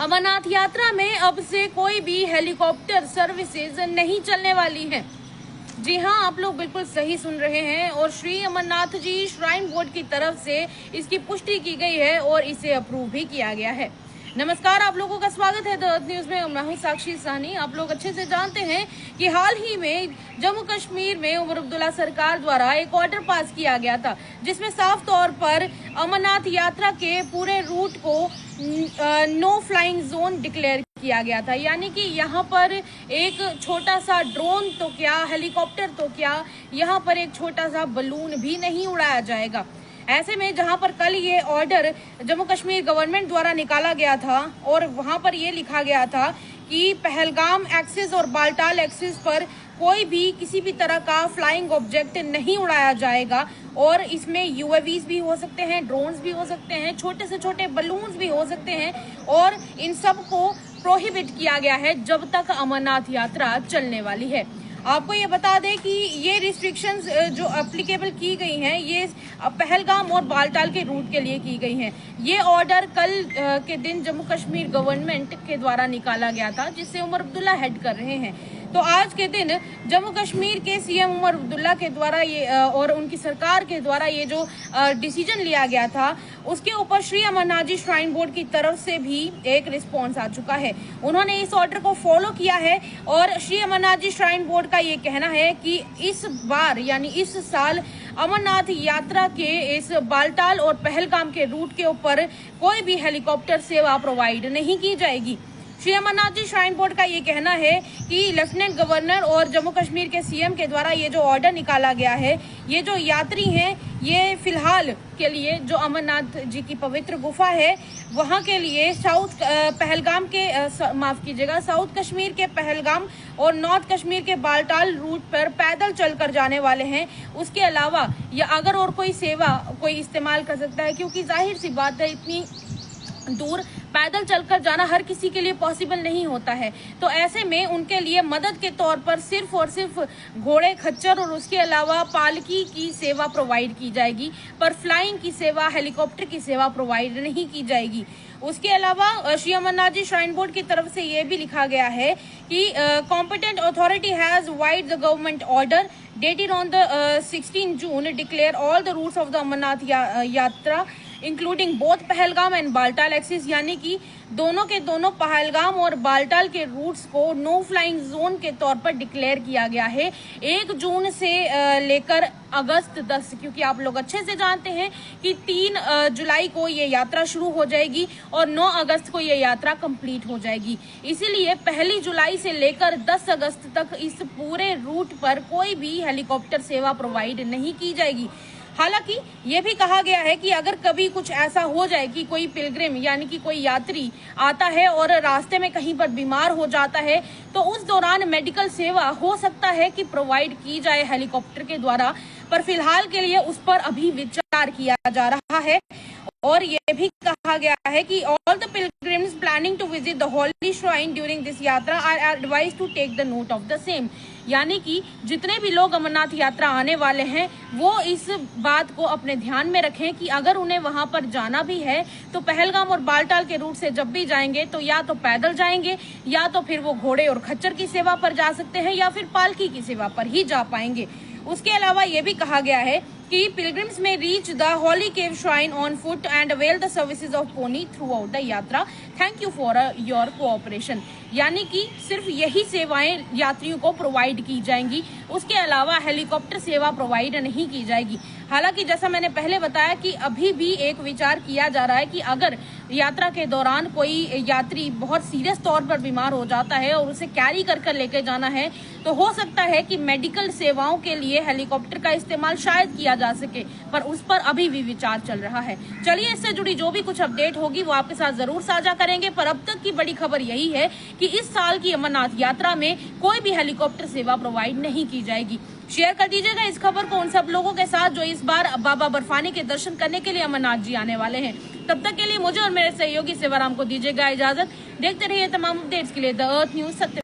अमरनाथ यात्रा में अब से कोई भी हेलीकॉप्टर सर्विसेज नहीं चलने वाली है। जी हाँ, आप लोग बिल्कुल सही सुन रहे हैं और श्री अमरनाथ जी श्राइन बोर्ड की तरफ से इसकी पुष्टि की गई है और इसे अप्रूव भी किया गया है। नमस्कार, आप लोगों का स्वागत है द अर्थ न्यूज में। मैं हूं साक्षी साहनी। आप लोग अच्छे से जानते हैं कि हाल ही में जम्मू कश्मीर में उमर अब्दुल्ला सरकार द्वारा एक ऑर्डर पास किया गया था, जिसमें साफ तौर पर अमरनाथ यात्रा के पूरे रूट को नो फ्लाइंग जोन डिक्लेयर किया गया था। यानी कि यहाँ पर एक छोटा सा ड्रोन तो क्या, हेलीकॉप्टर तो क्या, यहाँ पर एक छोटा सा बलून भी नहीं उड़ाया जाएगा। ऐसे में जहां पर कल ये ऑर्डर जम्मू कश्मीर गवर्नमेंट द्वारा निकाला गया था और वहां पर ये लिखा गया था कि पहलगाम एक्सिस और बाल्टाल एक्सिस पर कोई भी किसी भी तरह का फ्लाइंग ऑब्जेक्ट नहीं उड़ाया जाएगा और इसमें यूएवीज भी हो सकते हैं, ड्रोन्स भी हो सकते हैं, छोटे से छोटे बलून्स भी हो सकते हैं और इन सब को प्रोहिबिट किया गया है जब तक अमरनाथ यात्रा चलने वाली है। आपको ये बता दें कि ये रिस्ट्रिक्शंस जो एप्लीकेबल की गई हैं ये पहलगाम और बालटाल के रूट के लिए की गई हैं। ये ऑर्डर कल के दिन जम्मू कश्मीर गवर्नमेंट के द्वारा निकाला गया था, जिससे उमर अब्दुल्ला हेड कर रहे हैं। तो आज के दिन जम्मू कश्मीर के सीएम उमर अब्दुल्ला के द्वारा ये और उनकी सरकार के द्वारा ये जो डिसीजन लिया गया था, उसके ऊपर श्री अमरनाथ जी श्राइन बोर्ड की तरफ से भी एक रिस्पॉन्स आ चुका है। उन्होंने इस ऑर्डर को फॉलो किया है और श्री अमरनाथ जी श्राइन बोर्ड का ये कहना है कि इस बार यानी इस साल अमरनाथ यात्रा के इस बालटाल और पहलगाम के रूट के ऊपर कोई भी हेलीकॉप्टर सेवा प्रोवाइड नहीं की जाएगी। श्री अमरनाथ जी श्राइन बोर्ड का ये कहना है कि लेफ्टिनेंट गवर्नर और जम्मू कश्मीर के सीएम के द्वारा ये जो ऑर्डर निकाला गया है, ये जो यात्री हैं ये फिलहाल के लिए जो अमरनाथ जी की पवित्र गुफा है वहां के लिए पहलगाम के साउथ कश्मीर के पहलगाम और नॉर्थ कश्मीर के बालटाल रूट पर पैदल चलकर जाने वाले हैं। उसके अलावा या अगर और कोई सेवा कोई इस्तेमाल कर सकता है, क्योंकि जाहिर सी बात है इतनी दूर पैदल चलकर जाना हर किसी के लिए पॉसिबल नहीं होता है। तो ऐसे में उनके लिए मदद के तौर पर सिर्फ और सिर्फ घोड़े, खच्चर और उसके अलावा पालकी की सेवा प्रोवाइड की जाएगी, पर फ्लाइंग की सेवा, हेलीकॉप्टर की सेवा प्रोवाइड नहीं की जाएगी। उसके अलावा श्री अमरनाथ जी श्राइन बोर्ड की तरफ से ये भी लिखा गया है कि competent authority has vide the government order dated on the 16 June declare all the routes of the Amarnath yatra including both Pahalgam and Baltal axis. यानी कि दोनों के दोनों पहलगाम और बालटाल के रूट्स को नो फ्लाइंग जोन के तौर पर डिक्लेयर किया गया है 1 जून से लेकर अगस्त 10, क्योंकि आप लोग अच्छे से जानते हैं कि 3 जुलाई को ये यात्रा शुरू हो जाएगी और 9 अगस्त को ये यात्रा कंप्लीट हो जाएगी। इसीलिए 1 जुलाई से लेकर 10 अगस्त तक इस पूरे रूट पर कोई भी हेलीकॉप्टर सेवा प्रोवाइड नहीं की जाएगी। हालांकि ये भी कहा गया है कि अगर कभी कुछ ऐसा हो जाए कि कोई पिलग्रिम यानी कि कोई यात्री आता है और रास्ते में कहीं पर बीमार हो जाता है, तो उस दौरान मेडिकल सेवा हो सकता है कि प्रोवाइड की जाए हेलीकॉप्टर के द्वारा, पर फिलहाल के लिए उस पर अभी विचार किया जा रहा है। और ये भी कहा गया है कि all the pilgrims planning to visit the holy shrine during this yatra are advised to take the note of the same. यानी कि जितने भी लोग अमरनाथ यात्रा आने वाले हैं वो इस बात को अपने ध्यान में रखें कि अगर उन्हें वहां पर जाना भी है तो पहलगाम और बालटाल के रूट से जब भी जाएंगे तो या तो पैदल जाएंगे या तो फिर वो घोड़े और खच्चर की सेवा पर जा सकते हैं या फिर पालकी की सेवा पर ही जा पाएंगे। उसके अलावा ये भी कहा गया है कि pilgrims may reach the holy cave shrine on foot and avail the services of pony throughout the yatra. Thank you for your cooperation. यानी कि सिर्फ यही सेवाएं यात्रियों को प्रोवाइड की जाएंगी, उसके अलावा हेलीकॉप्टर सेवा प्रोवाइड नहीं की जाएगी। हालांकि जैसा मैंने पहले बताया कि अभी भी एक विचार किया जा रहा है कि अगर यात्रा के दौरान कोई यात्री बहुत सीरियस तौर पर बीमार हो जाता है और उसे कैरी कर लेके जाना है, तो हो सकता है कि मेडिकल सेवाओं के लिए हेलीकॉप्टर का इस्तेमाल शायद किया जा सके, पर उस पर अभी भी विचार चल रहा है। चलिए, इससे जुड़ी जो भी कुछ अपडेट होगी वो आपके साथ जरूर साझा करेंगे, पर अब तक की बड़ी खबर यही है कि इस साल की अमरनाथ यात्रा में कोई भी हेलीकॉप्टर सेवा प्रोवाइड नहीं की जाएगी। शेयर कर दीजिएगा इस खबर को उन सब लोगों के साथ जो इस बार बाबा बर्फानी के दर्शन करने के लिए अमरनाथ जी आने वाले हैं। तब तक के लिए मुझे और मेरे सहयोगी सेवाराम को दीजिएगा इजाजत। देखते रहिए तमाम अपडेट्स के लिए द अर्थ न्यूज सत्य।